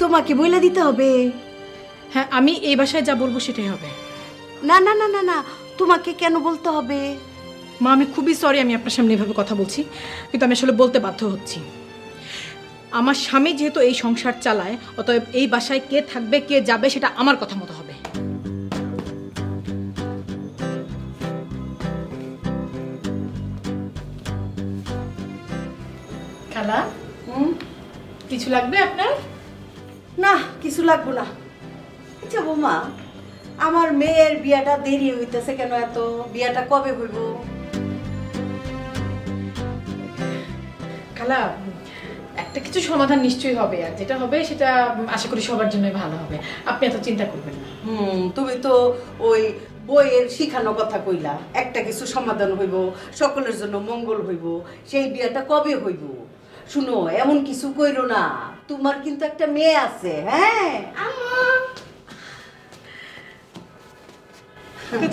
তোমাকে বলে দিতে হবে? হ্যাঁ, আমি এই বাসায় যা বলবো সেটাই হবে। না না না না না, তোমাকে কেন বলতে হবে? মা, আমি খুবই সরি আমি আপনার সামনে এভাবে কথা বলছি, কিন্তু আমি আসলে বলতে বাধ্য হচ্ছি। আমার স্বামী যেহেতু এই সংসার চালায়, অতএব এই বাসায় কে থাকবে কে যাবে সেটা আমার কথা মতো হবে। খালা, কিছু লাগবে আপনার? না, কিছু লাগবে না। আচ্ছা বৌমা, আমার মেয়ের বিয়াটা দেরি হইতেছে কেন? এত বিয়াটা কবে হইব? খালা, একটা কিছু সমাধান নিশ্চয়ই হবে, আর যেটা হবে সেটা আশা করি সবার জন্যই ভালো হবে। আপনি এত চিন্তা করবেন না। তুমি তো ওই বইয়ের শিখানো কথা কইলা, একটা কিছু সমাধান হইব, সকলের জন্য মঙ্গল হইব। সেই বিয়াটা কবে হইব? শুনো, এমন কিছু কইরো না, তোমার কিন্তু একটা মেয়ে আছে। হ্যাঁ,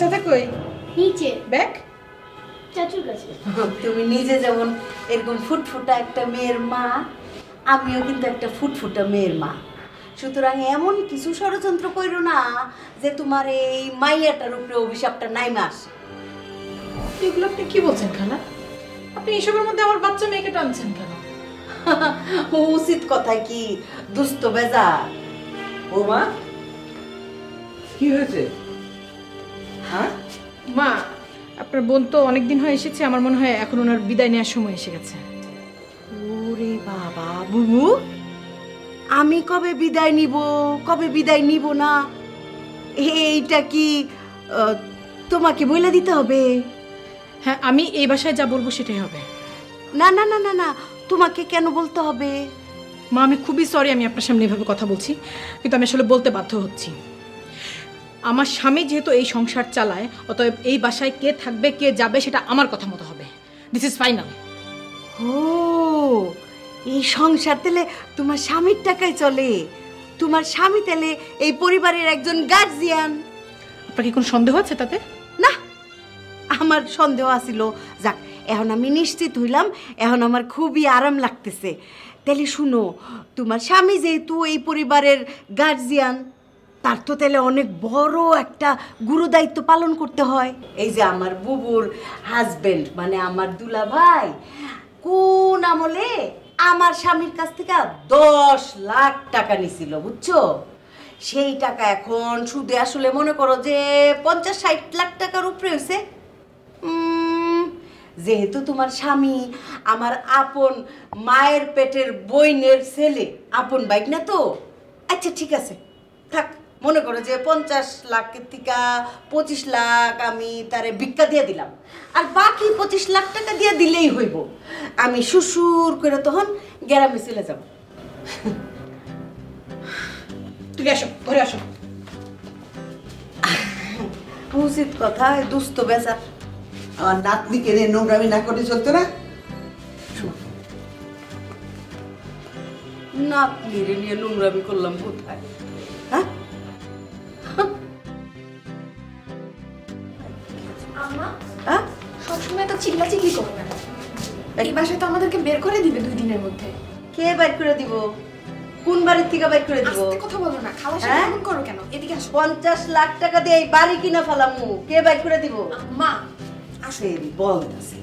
চাচা কই? নিচে ব্যাগ চাচুর কাছে। তুমি নিজে যেমন এরকম ফুটফুটা একটা মেয়ের মা, আমিও কিন্তু একটা ফুটফুটা মেয়ের মা। সুতরাং এমন কিছু ষড়যন্ত্র কইরো না যে তোমার এই মাইয়াটার উপরে অভিশাপটা নাইমা আসে। এগুলো আপনি কি বলছেন খালা? আপনি এসবের মধ্যে আমার বাচ্চা মেয়েকে টানছেন কেন? উচিত কথায় কি দুস্থ বেজা? বৌমা, কি হয়েছে? হ্যাঁ মা, আপনার বোন তো অনেকদিন হয়ে এসেছে, আমার মনে হয় এখন ওনার বিদায় নেওয়ার সময় এসে গেছে। ওরে বাবা বুবু, আমি কবে বিদায় নিব, কবে বিদায় নিব না, এইটা কি তোমাকে বলে দিতে হবে? হ্যাঁ, আমি এই বাসায় যা বলবো সেটাই হবে। না না না না না, তোমাকে কেন বলতে হবে? মা, আমি খুবই সরি আমি আপনার সামনে এভাবে কথা বলছি, কিন্তু আমি আসলে বলতে বাধ্য হচ্ছি। আমার স্বামী যেহেতু এই সংসার চালায়, অতএব এই বাসায় কে থাকবে কে যাবে সেটা আমার কথা মতো হবে। This is final. ও, এই সংসার তেলে তোমার স্বামীর টাকায় চলে? তোমার স্বামী তেলে এই পরিবারের একজন গার্জিয়ান? আপনার কি কোনো সন্দেহ আছে তাতে? না, আমার সন্দেহ আছিল। যাক, এখন আমি নিশ্চিত হইলাম, এখন আমার খুবই আরাম লাগতেছে। তাহলে শুনো, তোমার স্বামী যেহেতু এই পরিবারের গার্জিয়ান, তার তো তাহলে অনেক বড় একটা গুরুদায়িত্ব পালন করতে হয়। এই যে আমার বুবুর হাজবেন্ড, মানে আমার দুলা ভাই, কোন আমলে আমার স্বামীর কাছ থেকে 10 লাখ টাকা নিছিল, বুঝছো? সেই টাকা এখন সুদে আসলে মনে করো যে 50-60 লাখ টাকার উপরে হয়েছে। যেহেতু তোমার স্বামী আমার আপন মায়ের পেটের বইনের ছেলে, আপন বাইক না তো, আচ্ছা ঠিক আছে, থাক, মনে করো যে 50 লাখের থেকে 25 লাখ আমি তারে ভিক্ষা দিয়ে দিলাম, আর বাকি 25 লাখ টাকা দিয়ে দিলেই হইব। আমি শ্বশুর করে তখন গ্রামে চলে যাব। তুই আসো, ঘরে আসো। উচিত কথা, দুস্থ বেচা। আমার নাতনিকে নিয়ে নোংরামি না করে চলতো না? নাতনিরে নিয়ে নোংরামি করলাম কোথায়? হ্যাঁ, আম্মা, হ্যাঁ, সবসময় তো চিল্লাচিল্লি করো না। এই বাসায় তো আমাদেরকে বের করে দিবে 2 দিনের মধ্যে। কে বাইর করে দিব? কোন বাড়ির থেকে বাইর করে দিব? আস্তে কথা বলো না, খালার সাথে এমন করো কেন? এদিকে আসো। 50 লাখ টাকা দিয়ে এই বাড়ি কিনা ফেলামু, কে বাইর করে দিব? আম্মা, আসেন বলতেছি।